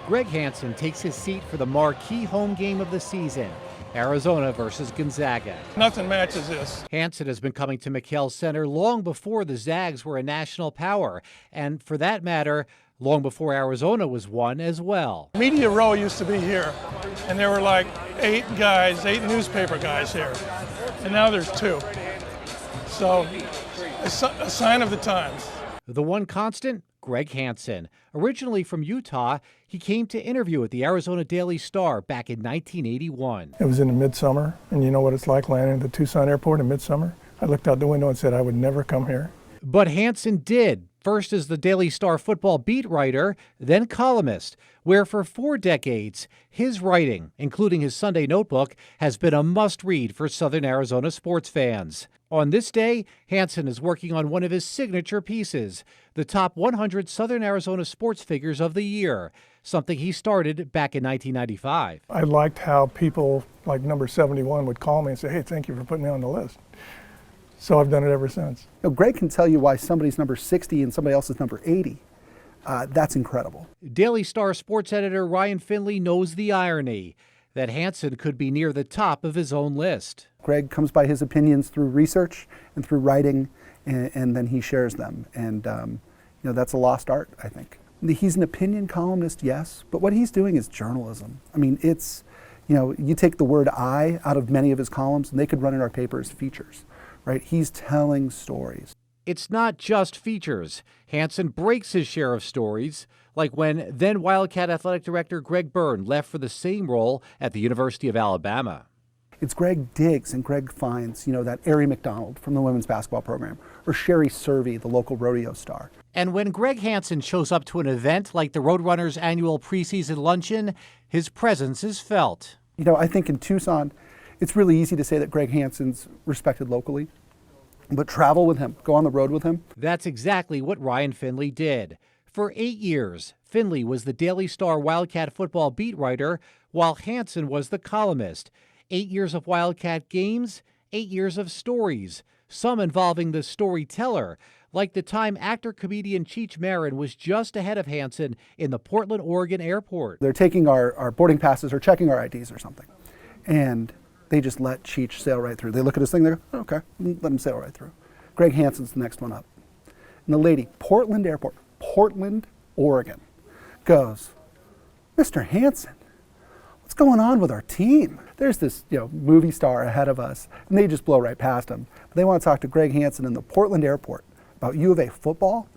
Greg Hansen takes his seat for the marquee home game of the season, Arizona versus Gonzaga. Nothing matches this. Hansen has been coming to McKale Center long before the Zags were a national power, and for that matter, long before Arizona was one as well. Media Row used to be here, and there were like eight newspaper guys here, and now there's two. So, a sign of the times. The one constant? Greg Hansen. Originally from Utah, he came to interview at the Arizona Daily Star back in 1981. It was in the midsummer, and you know what it's like landing at the Tucson airport in midsummer? I looked out the window and said I would never come here. But Hansen did, first as the Daily Star football beat writer, then columnist, where for 4 decades, his writing, including his Sunday notebook, has been a must-read for Southern Arizona sports fans. On this day, Hansen is working on one of his signature pieces, the top 100 Southern Arizona sports figures of the year, something he started back in 1995. I liked how people like number 71 would call me and say, hey, thank you for putting me on the list. So I've done it ever since. Now, Greg can tell you why somebody's number 60 and somebody else is number 80. That's incredible. Daily Star sports editor Ryan Finley knows the irony that Hansen could be near the top of his own list. Greg comes by his opinions through research and through writing, and then he shares them. And that's a lost art, I think. He's an opinion columnist, yes, but what he's doing is journalism. I mean, it's, you take the word I out of many of his columns, and they could run in our paper as features, right? He's telling stories. It's not just features. Hansen breaks his share of stories, like when then Wildcat Athletic Director Greg Byrne left for the same role at the University of Alabama. It's Greg digs and Greg finds, that Ari McDonald from the women's basketball program, or Sherry Servey, the local rodeo star. And when Greg Hansen shows up to an event like the Roadrunners' annual preseason luncheon, his presence is felt. I think in Tucson, it's really easy to say that Greg Hansen's respected locally, but travel with him, go on the road with him. That's exactly what Ryan Finley did. For 8 years, Finley was the Daily Star Wildcat football beat writer, while Hansen was the columnist. 8 years of Wildcat games, 8 years of stories, some involving the storyteller, like the time actor-comedian Cheech Marin was just ahead of Hansen in the Portland, Oregon airport. They're taking our boarding passes or checking our IDs or something, and they just let Cheech sail right through. They look at his thing, they go, oh, okay, let him sail right through. Greg Hansen's the next one up. And the lady, Portland Airport, Portland, Oregon, goes, Mr. Hansen, what's going on with our team? There's this movie star ahead of us, and they just blow right past him. But they want to talk to Greg Hansen in the Portland Airport about U of A football.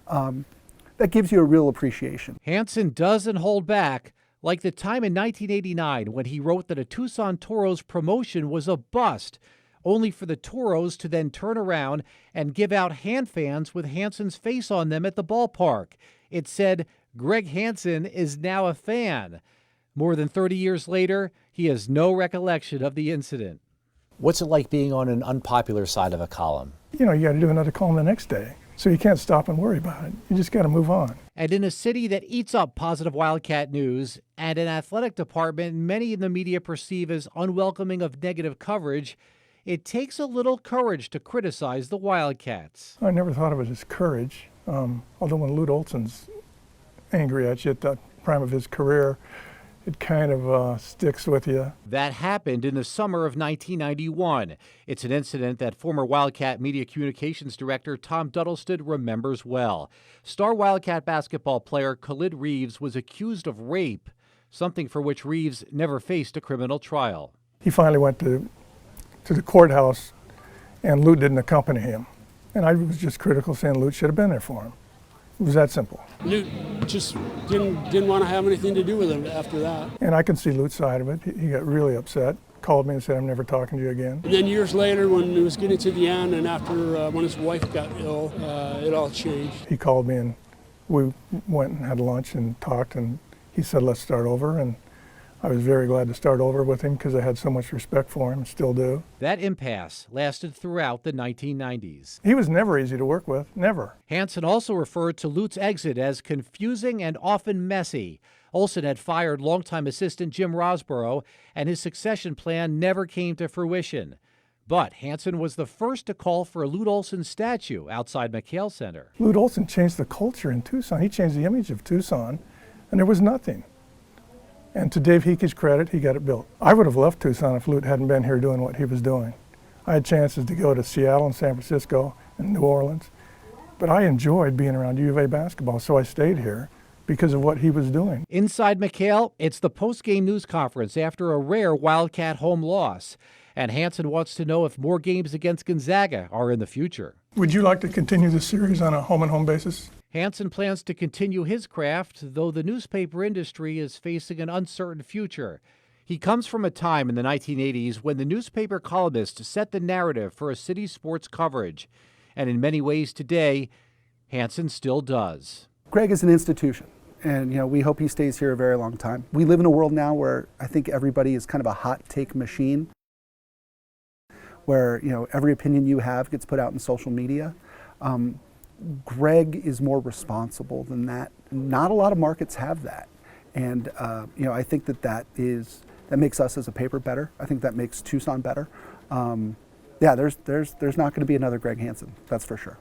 That gives you a real appreciation. Hansen doesn't hold back, like the time in 1989 when he wrote that a Tucson Toros promotion was a bust, only for the Toros to then turn around and give out hand fans with Hansen's face on them at the ballpark. It said, Greg Hansen is now a fan. More than 30 years later, he has no recollection of the incident. What's it like being on an unpopular side of a column? You got to do another column the next day, so you can't stop and worry about it. You just got to move on. And in a city that eats up positive Wildcat news and an athletic department many in the media perceive as unwelcoming of negative coverage, it takes a little courage to criticize the Wildcats. I never thought of it as courage, although when Lute Olson's angry at you at the prime of his career, it kind of sticks with you. That happened in the summer of 1991. It's an incident that former Wildcat Media Communications Director Tom Duddleston remembers well. Star Wildcat basketball player Khalid Reeves was accused of rape, something for which Reeves never faced a criminal trial. He finally went to the courthouse, and Lute didn't accompany him. And I was just critical, saying Lute should have been there for him. It was that simple. Lute just didn't want to have anything to do with him after that. And I can see Lute's side of it. He got really upset, called me and said, I'm never talking to you again. And then years later, when it was getting to the end and after when his wife got ill, it all changed. He called me and we went and had lunch and talked, and he said, let's start over. And I was very glad to start over with him because I had so much respect for him and still do. That impasse lasted throughout the 1990s. He was never easy to work with, never. Hansen also referred to Lute's exit as confusing and often messy. Olson had fired longtime assistant Jim Rosborough, and his succession plan never came to fruition. But Hansen was the first to call for a Lute Olson statue outside McKale Center. Lute Olson changed the culture in Tucson. He changed the image of Tucson, and there was nothing. And to Dave Hickey's credit, he got it built. I would have left Tucson if Lute hadn't been here doing what he was doing. I had chances to go to Seattle and San Francisco and New Orleans, but I enjoyed being around U of A basketball, so I stayed here because of what he was doing. Inside McKale, it's the post-game news conference after a rare Wildcat home loss. And Hansen wants to know if more games against Gonzaga are in the future. Would you like to continue this series on a home-and-home basis? Hansen plans to continue his craft, though the newspaper industry is facing an uncertain future. He comes from a time in the 1980s when the newspaper columnist set the narrative for a city's sports coverage. And in many ways today, Hansen still does. Greg is an institution, and we hope he stays here a very long time. We live in a world now where I think everybody is kind of a hot take machine, where every opinion you have gets put out in social media. Greg is more responsible than that. Not a lot of markets have that, and I think that makes us as a paper better. I think that makes Tucson better. There's not going to be another Greg Hansen, that's for sure.